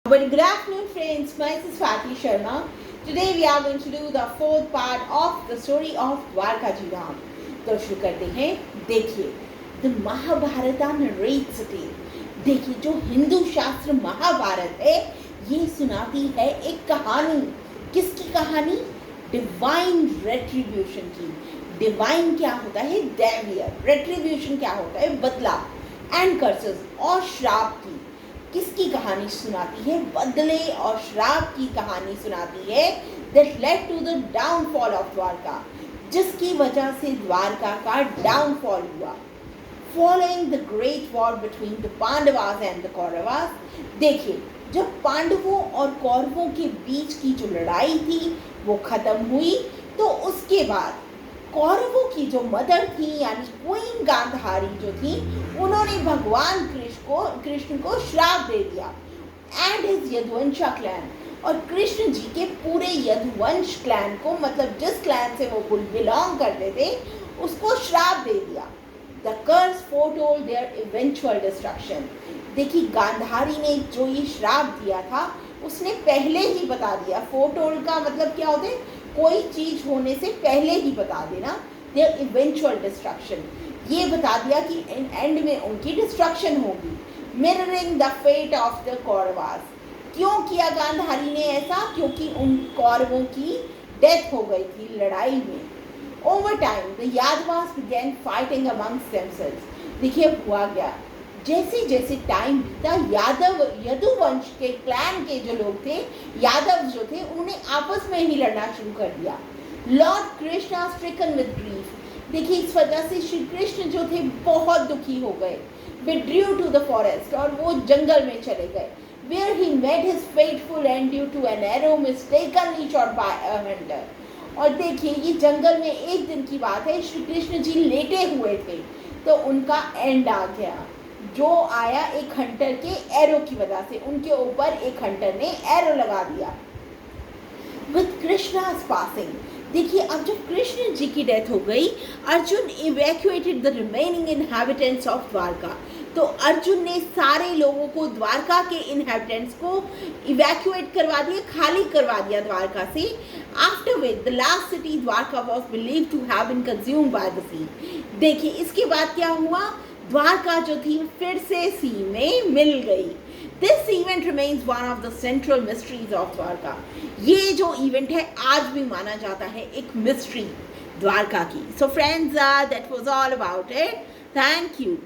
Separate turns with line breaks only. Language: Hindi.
But good afternoon, friends. Myself Swati Sharma. Today we are going to do the fourth part of the story of Dwarka Ji Ram. तो शुरू करते हैं. देखिए, the Mahabharata narrates it. देखिए, जो हिंदू शास्त्र महाभारत है, ये सुनाती है एक कहानी. किसकी कहानी? डिवाइन रेट्रीब्यूशन की. डिवाइन क्या होता है? दैवीय. रेट्रीब्यूशन क्या होता है? बदला. एंड कर्सेस और श्राप की. किसकी कहानी सुनाती है? बदले और श्राप की कहानी सुनाती है. That led to the downfall of Dwarka, जिसकी वजह से द्वारका का डाउनफॉल हुआ. Following the great war between the Pandavas and the Kauravas. देखिए, जब पांडवों और कौरवों के बीच की जो लड़ाई थी वो खत्म हुई, तो उसके बाद कौरवों की जो मदर थी यानी क्वीन गांधारी जो थी, उन्होंने भगवान कृष्ण को श्राप दे दिया. एंड हिज यदुवंशा क्लैन, और कृष्ण जी के पूरे यदुवंश क्लैन को, मतलब जिस क्लैन से वो बिलोंग करते थे, उसको श्राप दे दिया. The curse foretold their eventual destruction. देखिए, गांधारी ने जो ये श्राप दिया था उसने पहले ही बता दिया. फोरटोल्ड का मतलब क्या होता है? कोई चीज होने से पहले ही बता देना. देयर इवेंचुअल डिस्ट्रक्शन, ये बता दिया कि एंड में उनकी डिस्ट्रक्शन होगी. Mirroring the fate of the Kauravas. क्यों किया गांधारी ने ऐसा? क्योंकि उन कौरवों की डेथ हो गई थी लड़ाई में. Over time the Yadavas began fighting amongst themselves. देखिए, हुआ क्या, जैसे जैसे टाइम बीता, यदुवंश के क्लैन के जो लोग थे, यादव जो थे, उन्होंने आपस में ही लड़ना शुरू कर दिया. Lord Krishna stricken with grief. देखिए, इस वजह से श्री कृष्ण जो थे बहुत दुखी हो गए. विड्रू टू द फॉरेस्ट, और वो जंगल में चले गए. Where he met his fateful end due to an arrow mistakenly shot by a hunter. और देखिए, ये जंगल में एक दिन की बात है, श्री कृष्ण जी लेटे हुए थे, तो उनका एंड आ गया, जो आया एक हंटर के एरो की वजह से. उनके ऊपर एक हंटर ने एरो लगा दिया. With Krishna's passing. देखिए, अब जब कृष्ण जी की डेथ हो गई, Arjun evacuated the remaining inhabitants of Dwarka. तो अर्जुन ने सारे लोगों को, द्वारका के इनहैबिटेंट्स को इवैक्यूएट करवा दिया, खाली करवा दिया द्वारका से. After which the last city Dwarka was believed to have been consumed by the sea. देखिए, इसके बाद क्या हुआ? द्वारका जो थी फिर से सी में मिल गई. This event remains one of the central mysteries of Dwarka. ये जो इवेंट है आज भी माना जाता है एक मिस्ट्री द्वारका की. So friends, that was all about it. Thank you.